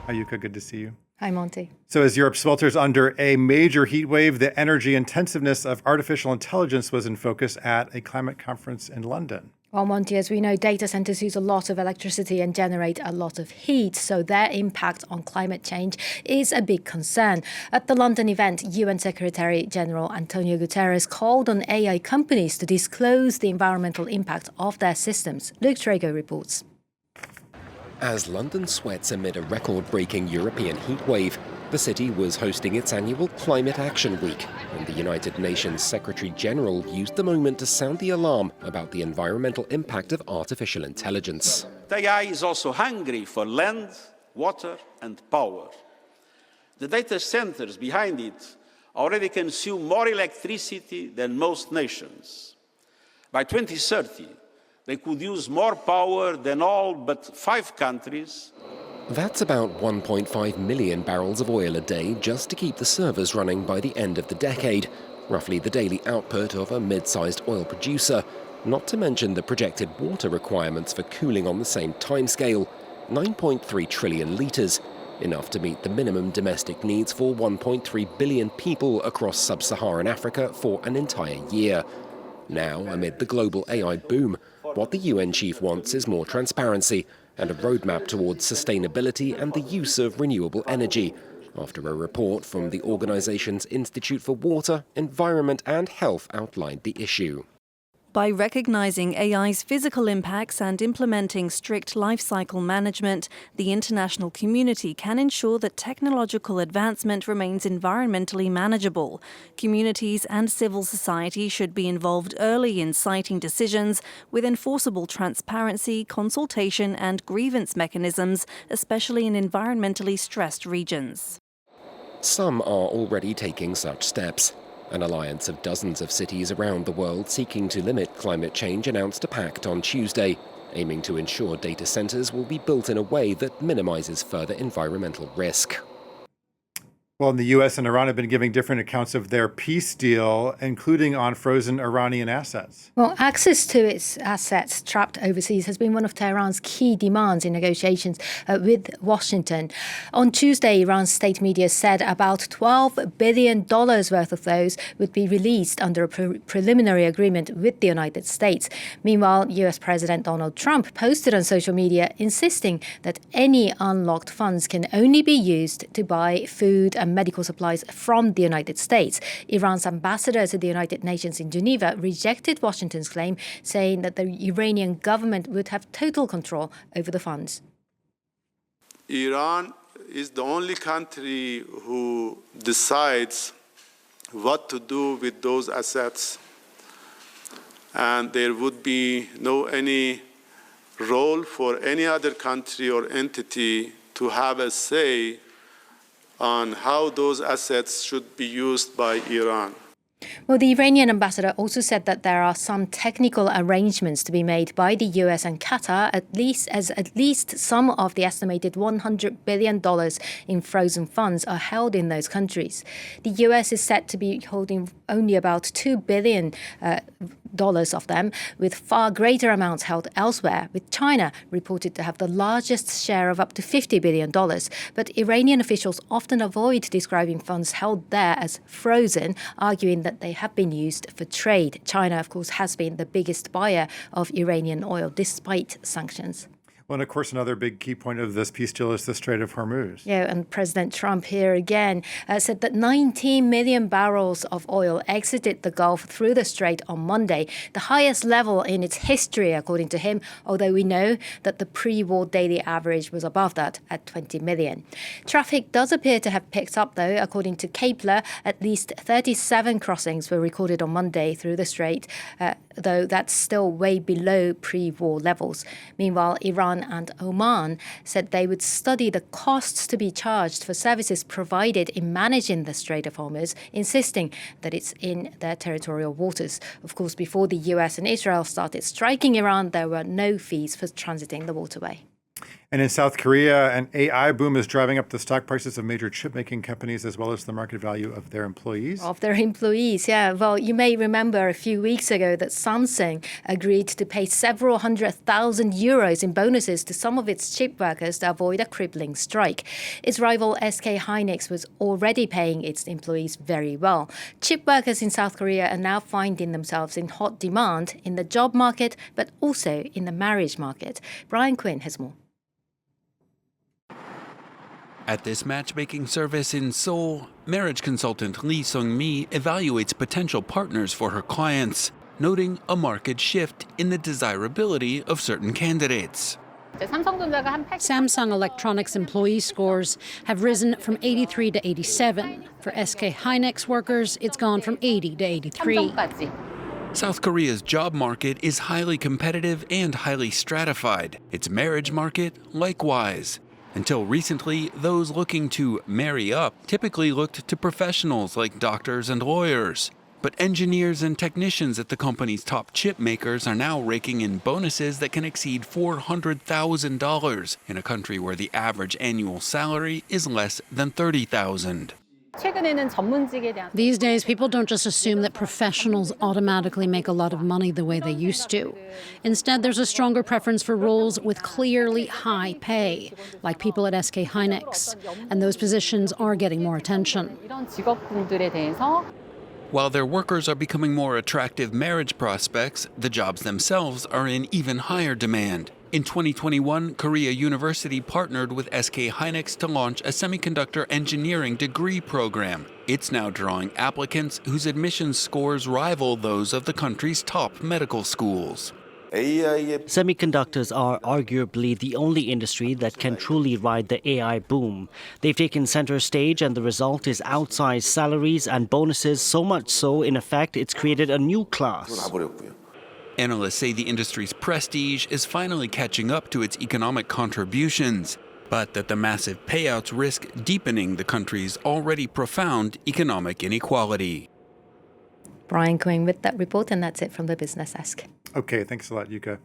Ayuka, good to see you. Hi, Monty. So as Europe swelters under a major heat wave, the energy intensiveness of artificial intelligence was in focus at a climate conference in London. Well, Monty, as we know, data centers use a lot of electricity and generate a lot of heat, so their impact on climate change is a big concern. At the London event, UN Secretary General Antonio Guterres called on AI companies to disclose the environmental impact of their systems. Luke Trago reports. As London sweats amid a record-breaking European heatwave, the city was hosting its annual Climate Action Week, and the United Nations Secretary General used the moment to sound the alarm about the environmental impact of artificial intelligence. AI is also hungry for land, water and power. The data centers behind it already consume more electricity than most nations. By 2030, they could use more power than all but 5 countries. That's about 1.5 million barrels of oil a day just to keep the servers running by the end of the decade, roughly the daily output of a mid-sized oil producer, not to mention the projected water requirements for cooling on the same timescale, 9.3 trillion litres, enough to meet the minimum domestic needs for 1.3 billion people across sub-Saharan Africa for an entire year. Now, amid the global AI boom, what the UN chief wants is more transparency and a roadmap towards sustainability and the use of renewable energy, after a report from the organization's Institute for Water, Environment and Health outlined the issue. By recognizing AI's physical impacts and implementing strict life cycle management, the international community can ensure that technological advancement remains environmentally manageable. Communities and civil society should be involved early in siting decisions with enforceable transparency, consultation and grievance mechanisms, especially in environmentally stressed regions. Some are already taking such steps. An alliance of dozens of cities around the world seeking to limit climate change announced a pact on Tuesday, aiming to ensure data centers will be built in a way that minimizes further environmental risk. Well, the US and Iran have been giving different accounts of their peace deal, including on frozen Iranian assets. Well, access to its assets trapped overseas has been one of Tehran's key demands in negotiations with Washington. On Tuesday, Iran's state media said about $12 billion worth of those would be released under a preliminary agreement with the United States. Meanwhile, US President Donald Trump posted on social media insisting that any unlocked funds can only be used to buy food and medical supplies from the United States. Iran's ambassador to the United Nations in Geneva rejected Washington's claim, saying that the Iranian government would have total control over the funds. Iran is the only country who decides what to do with those assets, and there would be no any role for any other country or entity to have a say on how those assets should be used by Iran. Well, the Iranian ambassador also said that there are some technical arrangements to be made by the US and Qatar, at least some of the estimated $100 billion in frozen funds are held in those countries. The US is said to be holding only about $2 billion of them, with far greater amounts held elsewhere, with China reported to have the largest share of up to $50 billion. But Iranian officials often avoid describing funds held there as frozen, arguing that they have been used for trade. China, of course, has been the biggest buyer of Iranian oil despite sanctions. Well, and of course, another big key point of this peace deal is the Strait of Hormuz. Yeah, and President Trump here again said that 19 million barrels of oil exited the Gulf through the strait on Monday, the highest level in its history, according to him, although we know that the pre-war daily average was above that at 20 million. Traffic does appear to have picked up, though. According to Kepler, at least 37 crossings were recorded on Monday through the strait, though that's still way below pre-war levels. Meanwhile, Iran and Oman said they would study the costs to be charged for services provided in managing the Strait of Hormuz, insisting that it's in their territorial waters. Of course, before the US and Israel started striking Iran, there were no fees for transiting the waterway. And in South Korea, an AI boom is driving up the stock prices of major chip-making companies as well as the market value of their employees. Of their employees, yeah. Well, you may remember a few weeks ago that Samsung agreed to pay several €100,000 in bonuses to some of its chip workers to avoid a crippling strike. Its rival SK Hynix was already paying its employees very well. Chip workers in South Korea are now finding themselves in hot demand in the job market, but also in the marriage market. Brian Quinn has more. At this matchmaking service in Seoul, marriage consultant Lee Sung-mi evaluates potential partners for her clients, noting a marked shift in the desirability of certain candidates. Samsung Electronics employee scores have risen from 83 to 87. For SK Hynix workers, it's gone from 80 to 83. South Korea's job market is highly competitive and highly stratified. Its marriage market, likewise. Until recently, those looking to marry up typically looked to professionals like doctors and lawyers. But engineers and technicians at the company's top chip makers are now raking in bonuses that can exceed $400,000 in a country where the average annual salary is less than $30,000. These days, people don't just assume that professionals automatically make a lot of money the way they used to. Instead, there's a stronger preference for roles with clearly high pay, like people at SK Hynix. And those positions are getting more attention. While their workers are becoming more attractive marriage prospects, the jobs themselves are in even higher demand. In 2021, Korea University partnered with SK Hynix to launch a semiconductor engineering degree program. It's now drawing applicants whose admissions scores rival those of the country's top medical schools. Semiconductors are arguably the only industry that can truly ride the AI boom. They've taken center stage, and the result is outsized salaries and bonuses, so much so, in effect, it's created a new class. Analysts say the industry's prestige is finally catching up to its economic contributions, but that the massive payouts risk deepening the country's already profound economic inequality. Brian Quinn with that report, and that's it from the Business Desk. Okay, thanks a lot, Yuka.